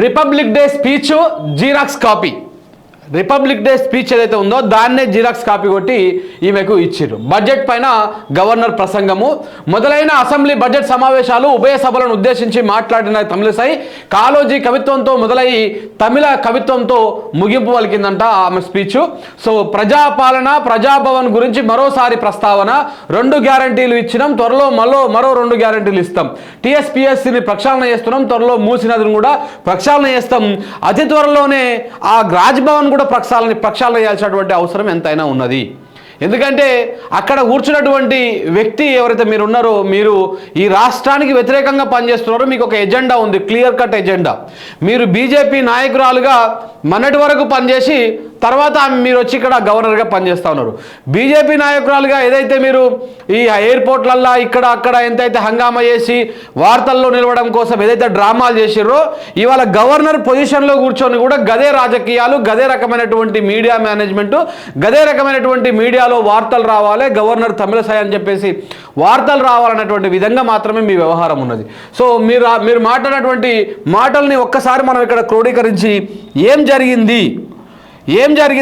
Republic day speech Xerox copy. Republic day speech ఏదైతే ఉందో దాన్నే జిరాక్స్ కాపీ కొట్టి ఈమెకు ఇచ్చిర్రు. బడ్జెట్ పైన గవర్నర్ ప్రసంగము మొదలైన అసెంబ్లీ బడ్జెట్ సమావేశాలు ఉభయ సభలను ఉద్దేశించి మాట్లాడిన తమిళసై కాళోజీ కవిత్వంతో మొదలై తమిళ కవిత్వంతో ముగింపు పలికిందంట ఆమె స్పీచ్. సో ప్రజాపాలన ప్రజాభవన్ గురించి మరోసారి ప్రస్తావన, 2 గ్యారంటీలు ఇచ్చినాం, త్వరలో మరో 2 గ్యారంటీలు ఇస్తాం, టీఎస్పీఎస్సీని ప్రక్షాళన చేస్తున్నాం, త్వరలో మూసినదిని కూడా ప్రక్షాళన చేస్తాం, అతి త్వరలోనే ఆ రాజ్భవన్ కూడా ప్రక్షాళన చేయాల్సినటువంటి అవసరం ఎంతైనా ఉన్నది. ఎందుకంటే అక్కడ కూర్చున్నటువంటి వ్యక్తి ఎవరైతే మీరు ఉన్నారో, మీరు ఈ రాష్ట్రానికి వ్యతిరేకంగా పనిచేస్తున్నారో, మీకు ఒక ఎజెండా ఉంది, క్లియర్ కట్ ఎజెండా. మీరు బీజేపీ నాయకురాలుగా మొన్నటి వరకు పనిచేసి తర్వాత మీరు వచ్చి ఇక్కడ గవర్నర్గా పనిచేస్తూ ఉన్నారు. బీజేపీ నాయకురాలుగా ఏదైతే మీరు ఈ ఎయిర్పోర్ట్లల్లో ఇక్కడ అక్కడ ఎంతైతే హంగామా చేసి వార్తల్లో నిలవడం కోసం ఏదైతే డ్రామాలు చేసిర్రో, ఇవాళ గవర్నర్ పొజిషన్లో కూర్చొని కూడా గదే రాజకీయాలు, గదే రకమైనటువంటి మీడియా మేనేజ్మెంటు, గదే రకమైనటువంటి మీడియాలో వార్తలు రావాలి, గవర్నర్ తమిళసై అని చెప్పేసి వార్తలు రావాలన్నటువంటి విధంగా మాత్రమే మీ వ్యవహారం ఉన్నది. సో మీరు మాట్లాడినటువంటి మాటల్ని ఒక్కసారి మనం ఇక్కడ క్రోడీకరించి ఏం జరిగింది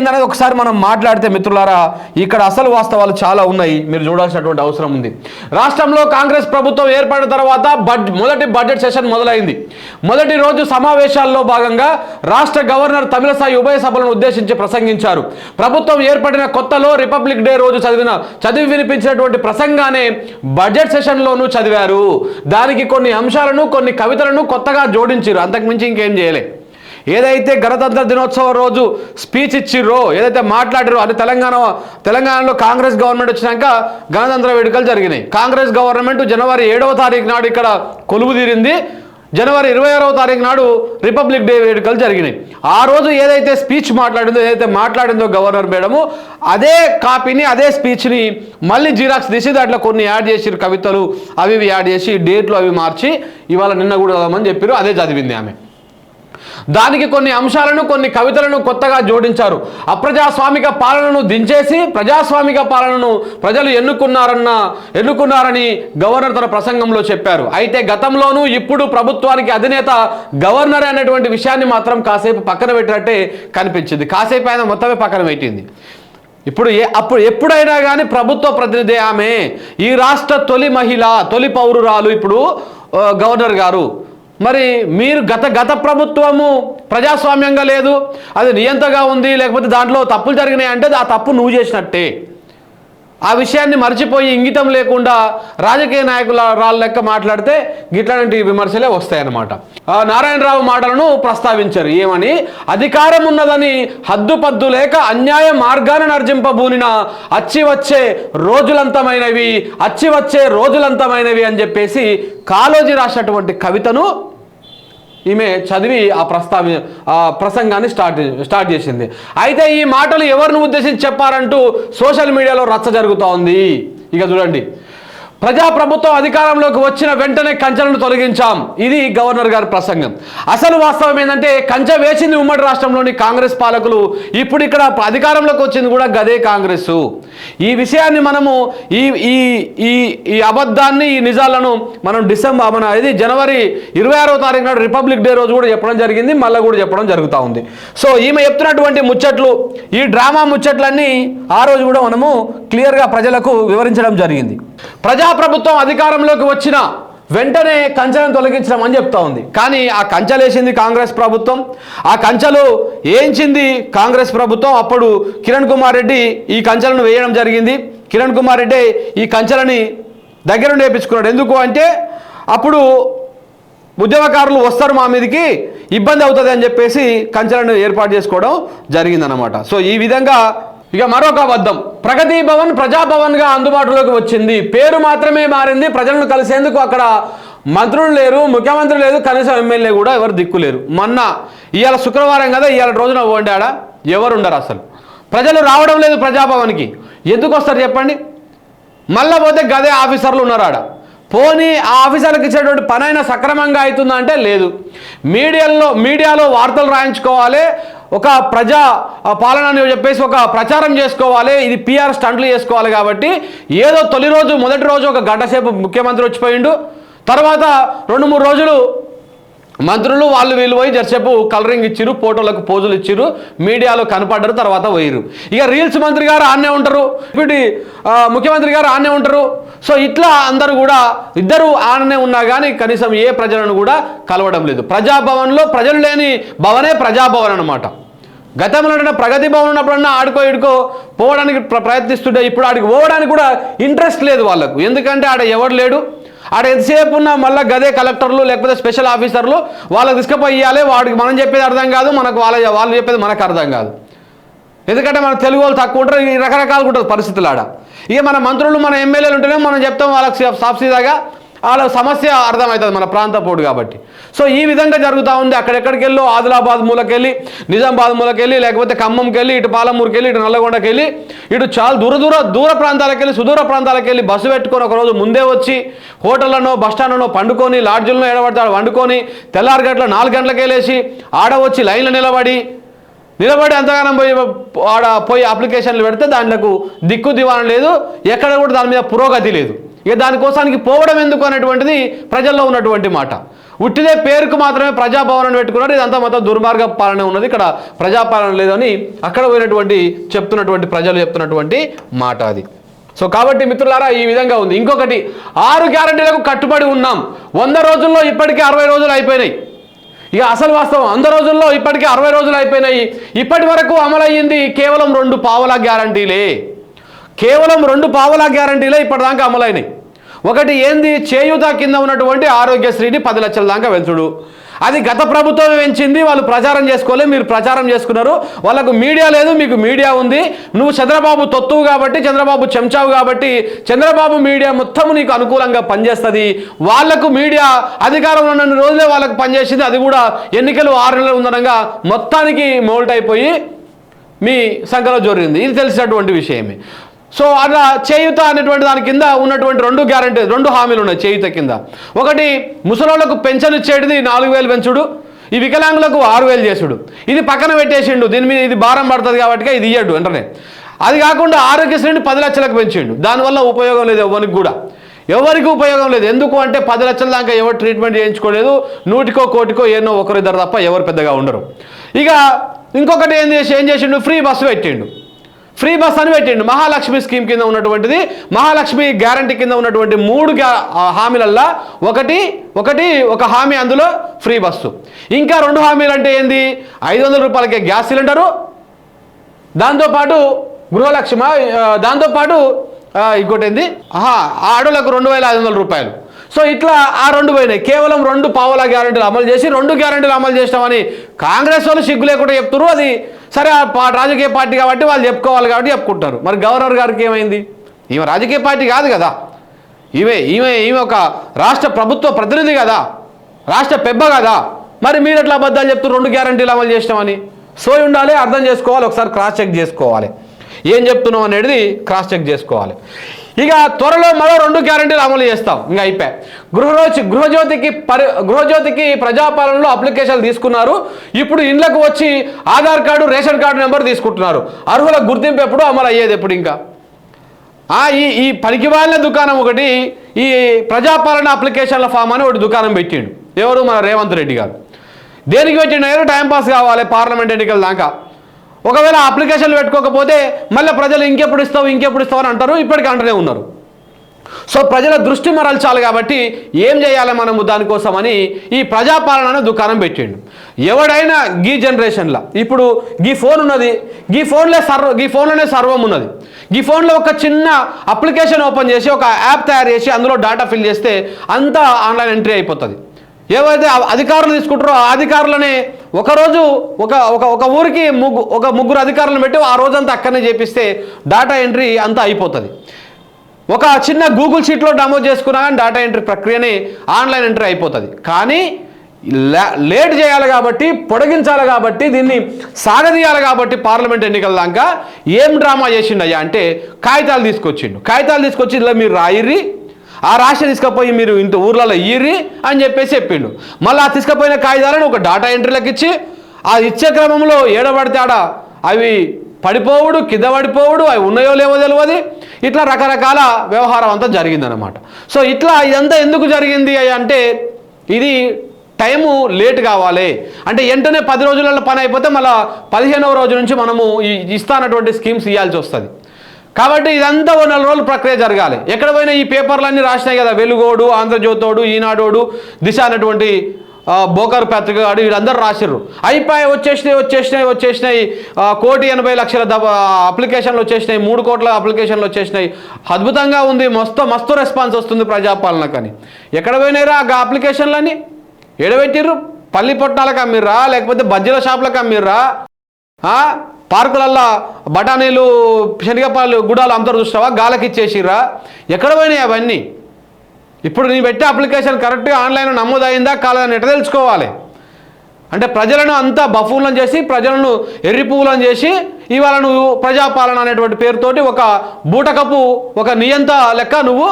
అనేది ఒకసారి మనం మాట్లాడితే మిత్రులారా, ఇక్కడ అసలు వాస్తవాలు చాలా ఉన్నాయి, మీరు చూడాల్సినటువంటి అవసరం ఉంది. రాష్ట్రంలో కాంగ్రెస్ ప్రభుత్వం ఏర్పడిన తర్వాత మొదటి బడ్జెట్ సెషన్ మొదలైంది. మొదటి రోజు సమావేశాల్లో భాగంగా రాష్ట్ర గవర్నర్ తమిళసై ఉభయ సభలను ఉద్దేశించి ప్రసంగించారు. ప్రభుత్వం ఏర్పడిన కొత్తలో రిపబ్లిక్ డే రోజు చదివి వినిపించినటువంటి ప్రసంగానే బడ్జెట్ సెషన్లోనూ చదివారు. దానికి కొన్ని అంశాలను, కొన్ని కవితలను కొత్తగా జోడించారు, అంతకుమించి ఇంకేం చేయలే. ఏదైతే గణతంత్ర దినోత్సవ రోజు స్పీచ్ ఇచ్చిర్రో, ఏదైతే మాట్లాడారో, అది తెలంగాణలో కాంగ్రెస్ గవర్నమెంట్ వచ్చినాక గణతంత్ర వేడుకలు జరిగినాయి. కాంగ్రెస్ గవర్నమెంట్ జనవరి 7వ తారీఖు నాడు ఇక్కడ కొలువు తీరింది. జనవరి 26వ తారీఖు నాడు రిపబ్లిక్ డే వేడుకలు జరిగినాయి. ఆ రోజు ఏదైతే స్పీచ్ మాట్లాడిందో గవర్నర్ మేడము, అదే కాపీని, అదే స్పీచ్ని మళ్ళీ జిరాక్స్ తీసి దాంట్లో కొన్ని యాడ్ చేసిరు, కవితలు అవి యాడ్ చేసి డేట్లు అవి మార్చి ఇవాళ నిన్న కూడా చదవమని చెప్పారు, అదే చదివింది ఆమె. దానికి కొన్ని అంశాలను, కొన్ని కవితలను కొత్తగా జోడించారు. అప్రజాస్వామిక పాలనను దించేసి ప్రజాస్వామిక పాలనను ప్రజలు ఎన్నుకున్నారని గవర్నర్ తన ప్రసంగంలో చెప్పారు. అయితే గతంలోనూ ఇప్పుడు ప్రభుత్వానికి అధినేత గవర్నర్ అనేటువంటి విషయాన్ని మాత్రం కాసేపు పక్కన పెట్టినట్టే కనిపించింది. కాసేపు ఆయన మొత్తమే పక్కన పెట్టింది. అప్పుడు ఎప్పుడైనా కానీ ప్రభుత్వ ప్రతినిధి ఆమె, ఈ రాష్ట్ర తొలి మహిళ, తొలి పౌరురాలు ఇప్పుడు గవర్నర్ గారు. మరి మీరు గత ప్రభుత్వము ప్రజాస్వామ్యంగా లేదు, అది నియంతగా ఉంది, లేకపోతే దాంట్లో తప్పులు జరిగినాయి అంటే ఆ తప్పు నువ్వు చేసినట్టే. ఆ విషయాన్ని మర్చిపోయి ఇంగితం లేకుండా రాజకీయ నాయకుల రాళ్ళ లెక్క మాట్లాడితే గిట్లాంటి విమర్శలే వస్తాయన్నమాట. నారాయణరావు మాటలను ప్రస్తావించారు. ఏమని? అధికారం ఉన్నదని హద్దుపద్దు లేక అన్యాయ మార్గాన నర్జింపబూనిన అచ్చి వచ్చే రోజులంతమైనవి అని చెప్పేసి కాళోజీ రాసినటువంటి కవితను ఈమె చదివి ఆ ప్రసంగాన్ని స్టార్ట్ చేసింది. అయితే ఈ మాటలు ఎవరిని ఉద్దేశించి చెప్పారంటూ సోషల్ మీడియాలో రచ్చ జరుగుతూ ఉంది. ఇక చూడండి, ప్రజాప్రభుత్వం అధికారంలోకి వచ్చిన వెంటనే కంచెలను తొలగించాం, ఇది గవర్నర్ గారి ప్రసంగం. అసలు వాస్తవం ఏంటంటే కంచె వేసింది ఉమ్మడి రాష్ట్రంలోని కాంగ్రెస్ పాలకులు, ఇప్పుడు ఇక్కడ అధికారంలోకి వచ్చింది కూడా గదే కాంగ్రెస్. ఈ విషయాన్ని మనము ఈ అబద్ధాన్ని, ఈ నిజాలను మనం జనవరి 26వ తారీఖు నాడు రిపబ్లిక్ డే రోజు కూడా చెప్పడం జరిగింది, మళ్ళీ కూడా చెప్పడం జరుగుతూ ఉంది. సో ఈమె చెప్తున్నటువంటి ముచ్చట్లు, ఈ డ్రామా ముచ్చట్లన్నీ ఆ రోజు కూడా మనము క్లియర్గా ప్రజలకు వివరించడం జరిగింది. ప్రజాప్రభుత్వం అధికారంలోకి వచ్చిన వెంటనే కంచెలను తొలగించడం అని చెప్తా ఉంది. కానీ ఆ కంచెలు వేసింది కాంగ్రెస్ ప్రభుత్వం, ఆ కంచెలు వేయించింది కాంగ్రెస్ ప్రభుత్వం. అప్పుడు కిరణ్ కుమార్ రెడ్డి ఈ కంచెలను వేయడం జరిగింది. కిరణ్ కుమార్ రెడ్డి ఈ కంచెలని దగ్గరుండి వేయించుకున్నాడు. ఎందుకు అంటే అప్పుడు ఉద్యమకారులు వస్తారు, మా మీదకి ఇబ్బంది అవుతుంది అని చెప్పేసి కంచెలను ఏర్పాటు చేసుకోవడం జరిగిందనమాట. సో ఈ విధంగా ఇక మరొక అబద్ధం, ప్రగతి భవన్ ప్రజాభవన్గా అందుబాటులోకి వచ్చింది, పేరు మాత్రమే మారింది, ప్రజలను కలిసేందుకు అక్కడ మంత్రులు లేరు, ముఖ్యమంత్రి లేదు, కనీసం ఎమ్మెల్యే కూడా ఎవరు దిక్కు లేరు. ఇవాళ శుక్రవారం కదా, ఇవాళ రోజున పోండి, ఆడ ఎవరు ఉండరు, అసలు ప్రజలు రావడం లేదు ప్రజాభవన్కి. ఎందుకు వస్తారు చెప్పండి? మళ్ళీ పోతే గదే ఆఫీసర్లు ఉన్నారు ఆడ. పోనీ ఆ ఆఫీసర్లకు ఇచ్చేటువంటి పని అయినా సక్రమంగా అవుతుందా అంటే లేదు. మీడియాలో వార్తలు రాయించుకోవాలి, ఒక ప్రజా పాలన అని చెప్పేసి ఒక ప్రచారం చేసుకోవాలి, ఇది పిఆర్ స్టంట్లు చేసుకోవాలి. కాబట్టి ఏదో మొదటి రోజు ఒక గంట సేపు ముఖ్యమంత్రి వచ్చిపోయిండు, తర్వాత 2-3 రోజులు మంత్రులు వాళ్ళు వీళ్ళు పోయి జరసేపు కలరింగ్ ఇచ్చిరు, ఫోటోలకు పోజులు ఇచ్చిరు, మీడియాలో కనపడ్డారు, తర్వాత పోయిరు. ఇక రీల్స్ మంత్రి గారు ఆన్నే ఉంటారు, ఇప్పుడు ముఖ్యమంత్రి గారు ఆన్నే ఉంటారు. సో ఇట్లా అందరూ కూడా ఇద్దరు ఆన్నే ఉన్నా కానీ కనీసం ఏ ప్రజలను కూడా కలవడం లేదు. ప్రజాభవన్లో ప్రజలు లేని భవనే ప్రజాభవన్ అనమాట. గతంలో ప్రగతి భవన్ ఉన్నప్పుడన్నా ఆడుకో ఇడుకో పోవడానికి ప్రయత్నిస్తుంటే ఇప్పుడు ఆడికి పోవడానికి కూడా ఇంట్రెస్ట్ లేదు వాళ్ళకు. ఎందుకంటే ఆడ ఎవడు లేడు, ఆడ ఎంతసేపు ఉన్నా మళ్ళీ గదే కలెక్టర్లు లేకపోతే స్పెషల్ ఆఫీసర్లు వాళ్ళకి తీసుకుపోయి ఇవ్వాలి. వాడికి మనం చెప్పేది అర్థం కాదు, మనకు వాళ్ళు చెప్పేది మనకు అర్థం కాదు. ఎందుకంటే మన తెలుగు వాళ్ళు తక్కువ ఉంటారు, ఈ రకరకాలుగా ఉంటుంది పరిస్థితులు ఆడ. ఇక మన మంత్రులు మన ఎమ్మెల్యేలు ఉంటేనే మనం చెప్తాం వాళ్ళకి సాఫ్సీదాగా, వాళ్ళ సమస్య అర్థమవుతుంది మన ప్రాంత పోటు కాబట్టి. సో ఈ విధంగా జరుగుతూ ఉంది. అక్కడెక్కడికి వెళ్ళి ఆదిలాబాద్ మూలకెళ్ళి, నిజామాబాద్ మూలకెళ్ళి, లేకపోతే ఖమ్మంకి వెళ్ళి, ఇటు పాలమూరుకి వెళ్ళి, ఇటు నల్లగొండకి వెళ్ళి, ఇటు చాలా దూర ప్రాంతాలకు వెళ్ళి, సుదూర ప్రాంతాలకు వెళ్ళి బస్సు పెట్టుకొని ఒకరోజు ముందే వచ్చి హోటళ్లను బస్టాండ్లను పండుకొని, లాడ్జులను ఎడబడతాడు వండుకొని, తెల్లారిగట్ల 4 గంటలకు వెళ్ళేసి ఆడ వచ్చి లైన్లో నిలబడి అంతగానం పోయి అప్లికేషన్లు పెడితే దాంట్లో దిక్కు దివాణం లేదు, ఎక్కడ కూడా దాని మీద పురోగతి లేదు. ఇక దానికోసానికి పోవడం ఎందుకు అనేటువంటిది ప్రజల్లో ఉన్నటువంటి మాట. ఉట్టిదే పేరుకు మాత్రమే ప్రజాభవన్ పెట్టుకున్నారు. ఇదంతా మొత్తం దుర్మార్గ పాలన ఉన్నది, ఇక్కడ ప్రజాపాలన లేదని అక్కడ పోయినటువంటి ప్రజలు చెప్తున్నటువంటి మాట అది. సో కాబట్టి మిత్రులారా ఈ విధంగా ఉంది. ఇంకొకటి 6 గ్యారెంటీలకు కట్టుబడి ఉన్నాం. 100 రోజుల్లో ఇప్పటికీ 60 రోజులు అయిపోయినాయి. ఇక అసలు వాస్తవం 100 రోజుల్లో ఇప్పటికీ 60 రోజులు అయిపోయినాయి. ఇప్పటి వరకు అమలయ్యింది కేవలం 2 పావలా గ్యారంటీలే. కేవలం 2 పావలా గ్యారంటీలే ఇప్పటిదాకా అమలైనాయి. ఒకటి ఏంది, చేయూత కింద ఉన్నటువంటి ఆరోగ్యశ్రీని 10 లక్షల దాకా పెంచుడు. అది గత ప్రభుత్వమే పెంచింది, వాళ్ళు ప్రచారం చేసుకోలే, మీరు ప్రచారం చేసుకున్నారు. వాళ్ళకు మీడియా లేదు, మీకు మీడియా ఉంది. నువ్వు చంద్రబాబు తొత్తువు కాబట్టి, చంద్రబాబు చెంచావు కాబట్టి చంద్రబాబు మీడియా మొత్తం నీకు అనుకూలంగా పనిచేస్తుంది. వాళ్లకు మీడియా అధికారంలో ఉన్న రోజులే వాళ్ళకు పనిచేసింది. అది కూడా ఎన్నికలు 6 నెలలు ఉందనగా మొత్తానికి మోల్ట్ అయిపోయి మీ సంఖ్యలో జోరింది. ఇది తెలిసినటువంటి విషయమే. సో అట్లా చేయూత అనేటువంటి దాని కింద ఉన్నటువంటి 2 హామీలు ఉన్నాయి చేయూత కింద. ఒకటి ముసలోళ్లకు పెన్షన్ ఇచ్చేటిది 4000 పెంచుడు, ఈ వికలాంగులకు 6000 చేసుడు. ఇది పక్కన పెట్టేసిండు, దీని మీద ఇది భారం పడుతుంది కాబట్టి ఇది ఇయ్యడు వెంటనే. అది కాకుండా ఆరోగ్యశ్రీని 10 లక్షలకు పెంచిండు. దానివల్ల ఉపయోగం లేదు ఎవరికి ఉపయోగం లేదు. ఎందుకు అంటే 10 లక్షల దాకా ఎవరు ట్రీట్మెంట్ చేయించుకోలేదు, 100కో 1 ఎన్నో ఒకరిద్దరు తప్ప ఎవరు పెద్దగా ఉండరు. ఇక ఇంకొకటి ఏం చేసిండు, ఫ్రీ బస్సు పెట్టిండు. ఫ్రీ బస్ అని పెట్టిండు. మహాలక్ష్మి స్కీమ్ కింద ఉన్నటువంటిది, మహాలక్ష్మి గ్యారంటీ కింద ఉన్నటువంటి 3 హామీలల్లో ఒక హామీ అందులో ఫ్రీ బస్సు. ఇంకా 2 హామీలు అంటే ఏంది, 500 రూపాయలకే గ్యాస్ సిలిండరు, దాంతోపాటు గృహలక్ష్మ, దాంతోపాటు ఇంకోటి ఏంది ఆడోళ్ళకు 2500 రూపాయలు. సో ఇట్లా ఆ 2 పోయినాయి. కేవలం 2 పావలా గ్యారెంటీలు అమలు చేసి 2 గ్యారెంటీలు అమలు చేస్తామని కాంగ్రెస్ వాళ్ళు సిగ్గు లేకుండా చెప్తున్నారు. అది సరే, రాజకీయ పార్టీ కాబట్టి వాళ్ళు చెప్పుకోవాలి కాబట్టి చెప్పుకుంటారు. మరి గవర్నర్ గారికి ఏమైంది? ఈమె రాజకీయ పార్టీ కాదు కదా, ఈమె ఒక రాష్ట్ర ప్రభుత్వ ప్రతినిధి కదా, రాష్ట్ర పెబ్బ కదా. మరి మీరు ఎట్లా అబద్ధాలు చెప్తున్నారు 2 గ్యారెంటీలు అమలు చేస్తామని? సోయి ఉండాలి, అర్థం చేసుకోవాలి, ఒకసారి క్రాస్ చెక్ చేసుకోవాలి, ఏం చెప్తున్నాం అనేది క్రాస్ చెక్ చేసుకోవాలి. ఇక త్వరలో మరో 2 గ్యారెంటీలు అమలు చేస్తాం. ఇంకా అయిపోయి గృహజ్యోతికి ప్రజాపాలనలో అప్లికేషన్లు తీసుకున్నారు. ఇప్పుడు ఇండ్లకు వచ్చి Aadhaar card, ration card number తీసుకుంటున్నారు. అర్హుల గుర్తింపు ఎప్పుడు అమలు అయ్యేది ఎప్పుడు? ఇంకా ఈ పనికిమాలిన దుకాణం ఒకటి, ఈ ప్రజాపాలన అప్లికేషన్ల ఫామ్ అని ఒకటి దుకాణం పెట్టిండు. ఎవరు? మన రేవంత్ రెడ్డి గారు. దేనికి పెట్టిండు? టైంపాస్ కావాలి పార్లమెంట్ ఎన్నికల దాకా. ఒకవేళ అప్లికేషన్లు పెట్టుకోకపోతే మళ్ళీ ప్రజలు ఇంకెప్పుడు ఇస్తావు అని అంటారు. ఇప్పటికీ అంటూనే ఉన్నారు. సో ప్రజల దృష్టి మరల్చాలి కాబట్టి ఏం చేయాలి మనము దానికోసమని ఈ ప్రజాపాలన దుకాణం పెట్టిండు. ఎవడైనా గీ జనరేషన్లో ఇప్పుడు గీ ఫోన్ ఉన్నది, గీ ఫోన్లోనే సర్వం ఉన్నది. ఈ ఫోన్లో ఒక చిన్న అప్లికేషన్ ఓపెన్ చేసి ఒక యాప్ తయారు చేసి అందులో డేటా ఫిల్ చేస్తే అంతా ఆన్లైన్ ఎంట్రీ అయిపోతుంది. ఏవైతే అధికారులు తీసుకుంటారో ఆ అధికారులనే ఒకరోజు ఒక ఊరికి ముగ్గురు అధికారులను పెట్టి ఆ రోజంతా అక్కడనే చేపిస్తే డేటా ఎంట్రీ అంతా అయిపోతుంది. ఒక చిన్న గూగుల్ షీట్లో నమోదు చేసుకున్నా కానీ డేటా ఎంట్రీ ప్రక్రియనే ఆన్లైన్ ఎంట్రీ అయిపోతుంది. కానీ లేట్ చేయాలి కాబట్టి, పొడిగించాలి కాబట్టి, దీన్ని సాగదీయాలి కాబట్టి పార్లమెంట్ ఎన్నికల దాకా ఏం డ్రామా చేసిండయ్యా అంటే కాగితాలు తీసుకొచ్చి ఇలా మీరు రాయిర్రి, ఆ రాష్ట్రం తీసుకుపోయి మీరు ఇంత ఊర్లలో ఇయ్యిర్రి అని చెప్పిండు. మళ్ళీ ఆ తీసుకుపోయిన కాగితాలను ఒక డేటా ఎంట్రీలకు ఇచ్చి ఆ ఇచ్చే క్రమంలో ఏడబడితే ఆడ అవి పడిపోవుడు, కింద పడిపోవుడు, అవి ఉన్నాయో లేవో తెలియదు. ఇట్లా రకరకాల వ్యవహారం అంతా జరిగిందనమాట. సో ఇట్లా ఇదంతా ఎందుకు జరిగింది అంటే ఇది టైము లేట్ కావాలి అంటే వెంటనే 10 రోజులలో పని అయిపోతే మళ్ళీ 15వ రోజు నుంచి మనము ఇస్తానటువంటి స్కీమ్స్ ఇవ్వాల్సి వస్తుంది. కాబట్టి ఇదంతా 4 రోజులు ప్రక్రియ జరగాలి. ఎక్కడ పోయినా ఈ పేపర్లన్నీ రాసినాయి కదా, వెలుగోడు, ఆంధ్రజ్యోతోడు, ఈనాడోడు, దిశ అనేటువంటి బోకర్ పత్రిక వీళ్ళందరూ రాసిర్రు. అయిపోయి వచ్చేసినాయి 1,80,00,000 అప్లికేషన్లు వచ్చేసినాయి, 3 కోట్ల అప్లికేషన్లు వచ్చేసినాయి. అద్భుతంగా ఉంది, మస్తు రెస్పాన్స్ వస్తుంది ప్రజాపాలనకని. ఎక్కడ పోయినాయిరా ఆ అప్లికేషన్లని? ఎడబెట్టిర్రు? పల్లి పొట్టాలకు అమ్మిర్రా, లేకపోతే బజ్జీల షాపులకు అమ్మిర్రా, పార్కులల్లో బఠానీలు, శనగపాలు, గుడాలు అమ్ముతారు చూస్తావా, గాలకి ఇచ్చేసిర్రా? ఎక్కడ పోయినాయి అవన్నీ? ఇప్పుడు నీ పెట్టే అప్లికేషన్ కరెక్ట్గా ఆన్లైన్లో నమోదైందా కాలేదని ఎట్లా తెలుసుకోవాలి? అంటే ప్రజలను అంతా బఫూలను చేసి, ప్రజలను ఎర్రి పువ్వులను చేసి, ఇవాళ నువ్వు ప్రజాపాలన అనేటువంటి పేరుతోటి ఒక బూటకపు ఒక నియంత లెక్క నువ్వు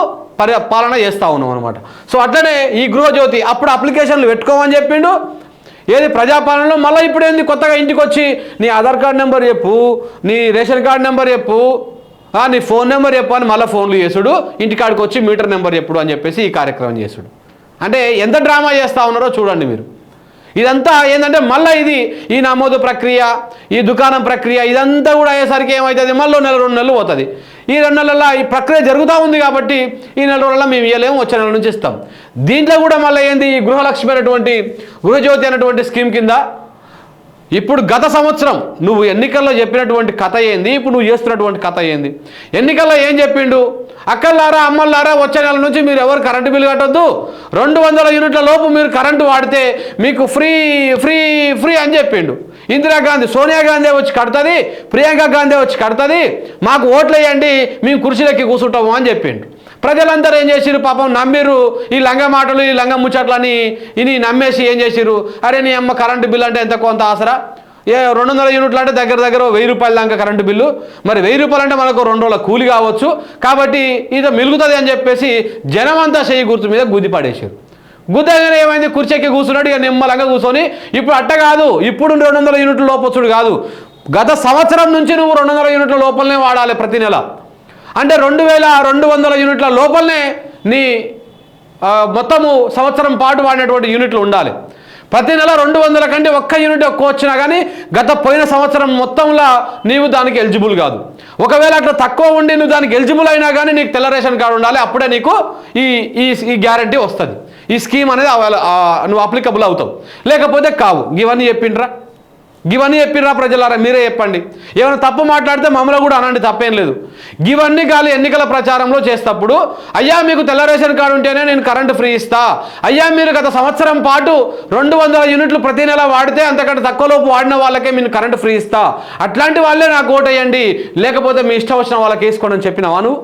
పాలన చేస్తా ఉన్నావు అనమాట. సో అట్లనే ఈ గృహజ్యోతి అప్పుడు అప్లికేషన్లు పెట్టుకోమని చెప్పిండు. ఏది ప్రజాపాలనలో మళ్ళీ ఇప్పుడు ఏంది కొత్తగా ఇంటికి వచ్చి నీ ఆధార్ కార్డు నెంబర్ చెప్పు, నీ రేషన్ కార్డు నెంబర్ చెప్పు, నీ ఫోన్ నెంబర్ చెప్పు అని మళ్ళీ ఫోన్లు చేసుడు, ఇంటికాడికి వచ్చి మీటర్ నెంబర్ చెప్పుడు అని చెప్పేసి ఈ కార్యక్రమం చేసుడు. అంటే ఎంత డ్రామా చేస్తూ ఉన్నారో చూడండి మీరు. ఇదంతా ఏంటంటే మళ్ళీ ఈ నమోదు ప్రక్రియ, ఈ దుకాణం ప్రక్రియ ఇదంతా కూడా అయ్యేసరికి ఏమవుతుంది, మళ్ళీ 1-2 నెలలు పోతుంది. ఈ 2 నెలల్లో ఈ ప్రక్రియ జరుగుతూ ఉంది కాబట్టి ఈ 4 రోజుల్లో మేము ఇవ్వలేము, వచ్చే నెల నుంచి ఇస్తాం. దీంట్లో కూడా మళ్ళీ ఏంది, ఈ గృహలక్ష్మి అనేటువంటి గృహజ్యోతి అనేటువంటి స్కీమ్ కింద ఇప్పుడు గత సంవత్సరం నువ్వు ఎన్నికల్లో చెప్పినటువంటి కథ ఏంది, ఇప్పుడు నువ్వు చేస్తున్నటువంటి కథ ఏంది? ఎన్నికల్లో ఏం చెప్పిండు? అక్కల్లారా అమ్మల్లారా వచ్చే నెల నుంచి మీరు ఎవరు కరెంటు బిల్లు కట్టొద్దు, 200 యూనిట్ల లోపు మీరు కరెంటు వాడితే మీకు ఫ్రీ ఫ్రీ ఫ్రీ అని చెప్పిండు. ఇందిరాగాంధీ, సోనియా గాంధీ వచ్చి కడుతుంది, ప్రియాంక గాంధీ వచ్చి కడుతుంది, మాకు ఓట్లు వేయండి, మేము కుర్చీలెక్కి కూర్చుంటాము అని చెప్పిండు. ప్రజలందరూ ఏం చేసిరు పాపం, నమ్మిరు ఈ లంగ మాటలు, ఈ లంగ ముచ్చట్లని ఇని నమ్మేసి ఏం చేసిరు, అరే నీ అమ్మ కరెంటు బిల్లు అంటే ఎంత కొంత ఆసరా, 200 యూనిట్లు అంటే దగ్గర 1000 రూపాయల దాకా కరెంటు బిల్లు, మరి 1000 రూపాయలు అంటే మనకు 2 రోజుల కూలి కావచ్చు, కాబట్టి ఇది మిలుగుతుంది అని చెప్పేసి జనమంతా చెయ్యి గుర్తు మీద గుద్ది పడేసారు. గుద్దగానే ఏమైంది, కుర్చీకి కూర్చున్నాడు, ఇక నిమ్మలంగా కూర్చొని ఇప్పుడు అట్ట కాదు, ఇప్పుడు 200 యూనిట్ల లోపొచ్చుడు కాదు, గత సంవత్సరం నుంచి నువ్వు 200 యూనిట్ల లోపలనే వాడాలి ప్రతి నెల. అంటే 2200 యూనిట్ల లోపలనే నీ మొత్తము సంవత్సరం పాటు వాడినటువంటి యూనిట్లు ఉండాలి. ప్రతి నెల 200 కంటే ఒక్క యూనిట్ ఎక్కువ వచ్చినా కానీ పోయిన సంవత్సరం మొత్తంలో నీవు దానికి ఎలిజిబుల్ కాదు. ఒకవేళ అట్లా తక్కువ ఉండి నువ్వు దానికి ఎలిజిబుల్ అయినా కానీ నీకు తెల్ల రేషన్ కార్డు ఉండాలి, అప్పుడే నీకు ఈ గ్యారంటీ వస్తుంది, ఈ స్కీమ్ అనేది నువ్వు అప్లికబుల్ అవుతావు, లేకపోతే కావు. ఇవన్నీ చెప్పిర్రా ప్రజలారా? మీరే చెప్పండి. ఏమైనా తప్పు మాట్లాడితే మమ్మల్ని కూడా అనండి, తప్పేం లేదు. ఇవన్నీ కాదు ఎన్నికల ప్రచారంలో చేసేటప్పుడు, అయ్యా మీకు తెల్ల రేషన్ కార్డు ఉంటేనే నేను కరెంటు ఫ్రీ ఇస్తా, అయ్యా మీరు గత సంవత్సరం పాటు 200 యూనిట్లు ప్రతి నెల వాడితే అంతకంటే తక్కువలోపు వాడిన వాళ్ళకే నేను కరెంటు ఫ్రీ ఇస్తా, అట్లాంటి వాళ్ళే నాకు ఓటేయండి, లేకపోతే మీ ఇష్టం వచ్చిన వాళ్ళకి వేసుకోండి అని చెప్పినావా? నువ్వు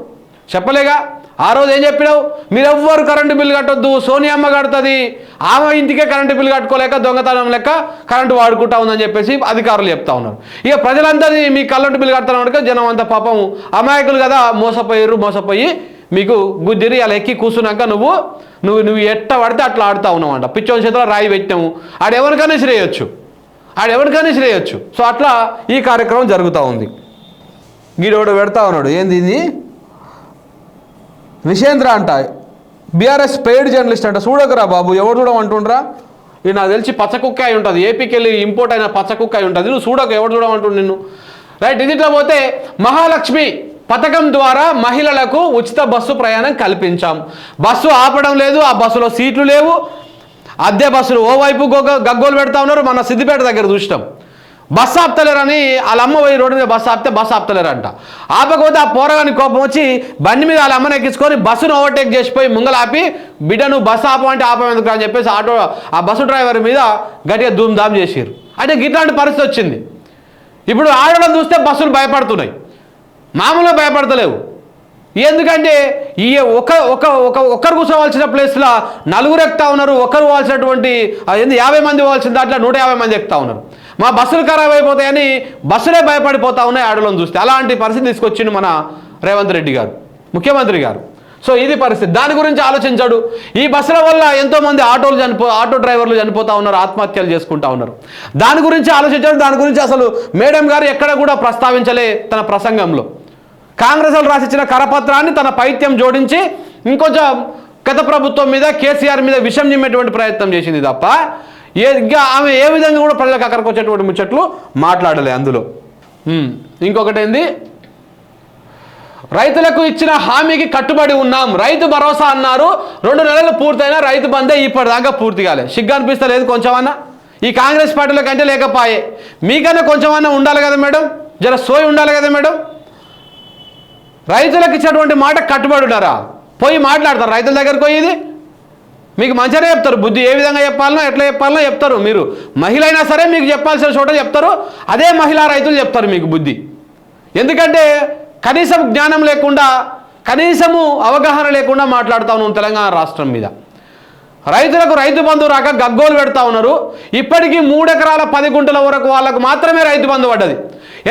చెప్పలేగా. ఆ రోజు ఏం చెప్పినావు? మీరెవ్వరు కరెంటు బిల్లు కట్టొద్దు, సోనియమ్మ కడుతుంది, ఆమె ఇంటికే కరెంటు బిల్లు కట్టుకోలేక దొంగతనం లెక్క కరెంటు వాడుకుంటా ఉందని చెప్పేసి అధికారులు చెప్తా ఉన్నారు. ఇక ప్రజలందరినీ మీ కరెంటు బిల్లు కడతాను జనం అంతా పాపం అమాయకులు కదా, మోసపోయి మీకు గుద్దిరి అలా ఎక్కి కూర్చున్నాక నువ్వు ఎట్ట పడితే అట్లా ఆడుతూ ఉన్నావంట. పిచ్చోని చేతిలో రాయి పెట్టాము, ఆడెవరికైనా శ్రేయొచ్చు. సో అట్లా ఈ కార్యక్రమం జరుగుతూ ఉంది. గీడోడు పెడతా ఉన్నాడు, ఏంది ఇది నిషేంద్ర అంట, బీఆర్ఎస్ పెయిడ్ జర్నలిస్ట్ అంట. చూడకరా బాబు, ఎవరు చూడమంటుండ్రా? ఇది నాకు తెలిసి పచ్చకుక్క అయి ఉంటుంది, ఏపీకి వెళ్ళి ఇంపోర్ట్ అయిన పచ్చకుక్క అయి ఉంటుంది. నువ్వు చూడక ఎవరు చూడమంటుండు నిన్ను? రైట్. ఇదిట్లో పోతే మహాలక్ష్మి పథకం ద్వారా మహిళలకు ఉచిత బస్సు ప్రయాణం కల్పించాం. బస్సు ఆపడం లేదు, ఆ బస్సులో సీట్లు లేవు, అద్దె బస్సులు ఓవైపు గగ్గోలు పెడతా ఉన్నారు. మన సిద్దిపేట దగ్గర చూసినాం, బస్సు ఆపుతలేరని వాళ్ళ అమ్మ పోయి రోడ్డు మీద బస్సు ఆపుతలేరంట. ఆపకపోతే ఆ పోరగాని కోపం వచ్చి బండి మీద వాళ్ళ అమ్మని ఎక్కించుకొని బస్సును ఓవర్టేక్ చేసిపోయి ముంగల ఆపి, బిడ్డ నువ్వు బస్సు ఆపమంటే ఆపమెందుకు అని చెప్పేసి ఆ బస్సు డ్రైవర్ మీద గట్టిగా ధూమ్ధామ్ చేసారు. అంటే ఇట్లాంటి పరిస్థితి వచ్చింది. ఇప్పుడు ఆడడం చూస్తే బస్సులు భయపడుతున్నాయి, మామూలుగా భయపడతలేవు. ఎందుకంటే ఈ ఒక్కరు కూర్చోవాల్సిన ప్లేస్లో 4 ఎక్కుతా ఉన్నారు, ఒక్కరు పోవాల్సినటువంటి 50 మంది పోవాల్సిన దాంట్లో 150 మంది ఎక్కుతా ఉన్నారు. మా బస్సులు ఖరాబ్ అయిపోతాయని బస్సులే భయపడిపోతా ఉన్నాయి ఆడలను చూస్తే. అలాంటి పరిస్థితి తీసుకొచ్చిండు మన రేవంత్ రెడ్డి గారు, ముఖ్యమంత్రి గారు. సో ఇది పరిస్థితి. దాని గురించి ఆలోచించాడు. ఈ బస్సుల వల్ల ఎంతోమంది ఆటో డ్రైవర్లు చనిపోతూ ఉన్నారు, ఆత్మహత్యలు చేసుకుంటా ఉన్నారు. దాని గురించి ఆలోచించాడు. దాని గురించి అసలు మేడం గారు ఎక్కడ కూడా ప్రస్తావించలే తన ప్రసంగంలో. కాంగ్రెస్ వాళ్ళు రాసిచ్చిన కరపత్రాన్ని తన పైత్యం జోడించి ఇంకొంచెం గత ప్రభుత్వం మీద కేసీఆర్ మీద విషం నిమ్మేటువంటి ప్రయత్నం చేసింది తప్ప ఇంకా ఆమె ఏ విధంగా కూడా ప్రజలకు అక్కడికి వచ్చేటువంటి ముచ్చట్లు మాట్లాడలే అందులో. ఇంకొకటి ఏంది, రైతులకు ఇచ్చిన హామీకి కట్టుబడి ఉన్నాం, రైతు భరోసా అన్నారు, 2 నెలలు పూర్తయినా రైతు బందే ఇప్పటిదాకా పూర్తి కాలే. సిగ్గు అనిపిస్తలేదు కొంచెమన్నా? ఈ కాంగ్రెస్ పార్టీలో కంటే లేకపోయే మీకన్నా కొంచెమన్నా ఉండాలి కదా మేడం, జర సోయి ఉండాలి కదా మేడం. రైతులకు ఇచ్చినటువంటి మాట కట్టుబడి ఉన్నారా? పోయి మాట్లాడతారు రైతుల దగ్గరకు పోయి. ఇది మీకు మంచిగానే చెప్తారు, బుద్ధి ఏ విధంగా చెప్పాలనో ఎట్లా చెప్పాలనో చెప్తారు. మీరు మహిళ అయినా సరే మీకు చెప్పాల్సిన చోట చెప్తారు, అదే మహిళా రైతులు చెప్తారు మీకు బుద్ధి. ఎందుకంటే కనీసం జ్ఞానం లేకుండా, కనీసము అవగాహన లేకుండా మాట్లాడుతూ ఉన్నాం తెలంగాణ రాష్ట్రం మీద. రైతులకు రైతు బంధు రాక గగ్గోలు పెడతా ఉన్నారు. ఇప్పటికీ 3 ఎకరాల 10 గుంటల వరకు వాళ్ళకు మాత్రమే రైతు బంధు పడ్డది.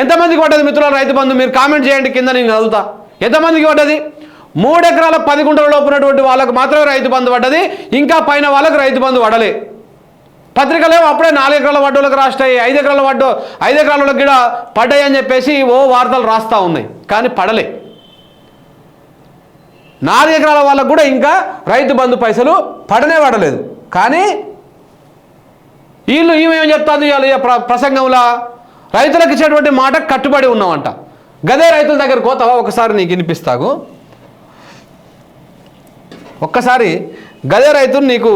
ఎంతమందికి పడ్డది మిత్రుల రైతు బంధు? మీరు కామెంట్ చేయండి కింద, నేను చదువుతా. ఎంతమందికి పడ్డది? 3 ఎకరాల 10 గుంటల లోపు ఉన్నటువంటి వాళ్ళకు మాత్రమే రైతు బంధు పడ్డది. ఇంకా పైన వాళ్ళకు రైతు బంధు పడలే. పత్రికలేమో అప్పుడే 4 ఎకరాల వడ్డోళ్ళకి రాస్తాయి, 5 ఎకరాల వాళ్ళకి కూడా పడ్డాయి అని చెప్పేసి వార్తలు రాస్తూ ఉన్నాయి. కానీ పడలే. 4 ఎకరాల వాళ్ళకు కూడా ఇంకా రైతు బంధు పైసలు పడలేదు. కానీ ఈమె ఏం చెప్తాను ఇవాళ ప్రసంగంలో, రైతులకు ఇచ్చేటువంటి మాట కట్టుబడి ఉన్నామంట. గదే రైతుల దగ్గర పోతావా? ఒకసారి నీకు వినిపిస్తాగు. ఒక్కసారి గదే రైతులు నీకు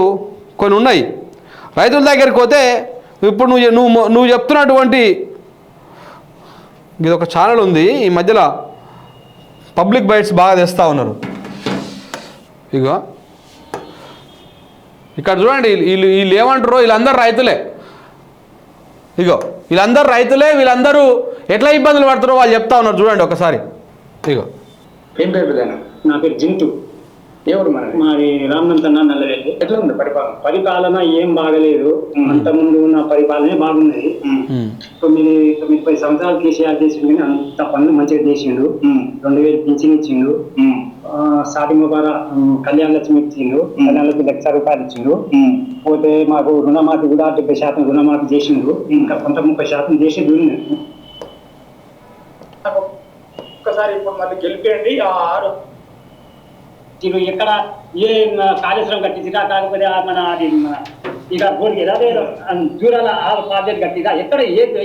కొన్ని ఉన్నాయి. రైతుల దగ్గరికి పోతే ఇప్పుడు నువ్వు చెప్తున్నటువంటి ఇది ఒక ఛానల్ ఉంది, ఈ మధ్యలో పబ్లిక్ బైట్స్ బాగా తెస్తూ ఉన్నారు. ఇగో ఇక్కడ చూడండి, వీళ్ళు ఏమంటారో, వీళ్ళందరూ రైతులే. ఇగో వీళ్ళందరూ రైతులే, వీళ్ళందరూ ఎట్లా ఇబ్బందులు పడుతారో వాళ్ళు చెప్తా ఉన్నారు. చూడండి ఒకసారి. ఇగో ఏం పేరు? నా పేరు జింటూ. ఎవరు మాది రామనంతన్న నల్లవెల్లి. ఎట్లా ఉంది పరిపాలన? ఏం బాగలేదు. అంత ముందు ఉన్న పరిపాలనే బాగున్నది. 9-10 సంవత్సరాలు కేసీఆర్ చేసిండు, కానీ అంత పనులు మంచిగా చేసిండు. 2000 పింఛన్ ఇచ్చిండు, స్టార్టింగ్ కళ్యాణ లక్ష్మి ఇచ్చిండు, కళ్యాణ లక్ష్మి 1,00,000 రూపాయలు ఇచ్చిండు. పోతే మాకు రుణమాఫీ కూడా 70% రుణమాఫీ చేసిండు, ఇంకా కొంత 30% చేసిండు. ఒక్కసారి ఇప్పుడు మళ్ళీ గెలిపేయండి. ఎక్కడ ఏ కాళేశ్వరం కట్టించినా, కాకపోతే మన అది ఇక బోర్డు అదే దూరాల బాధ్యత కట్టిదా, ఎక్కడ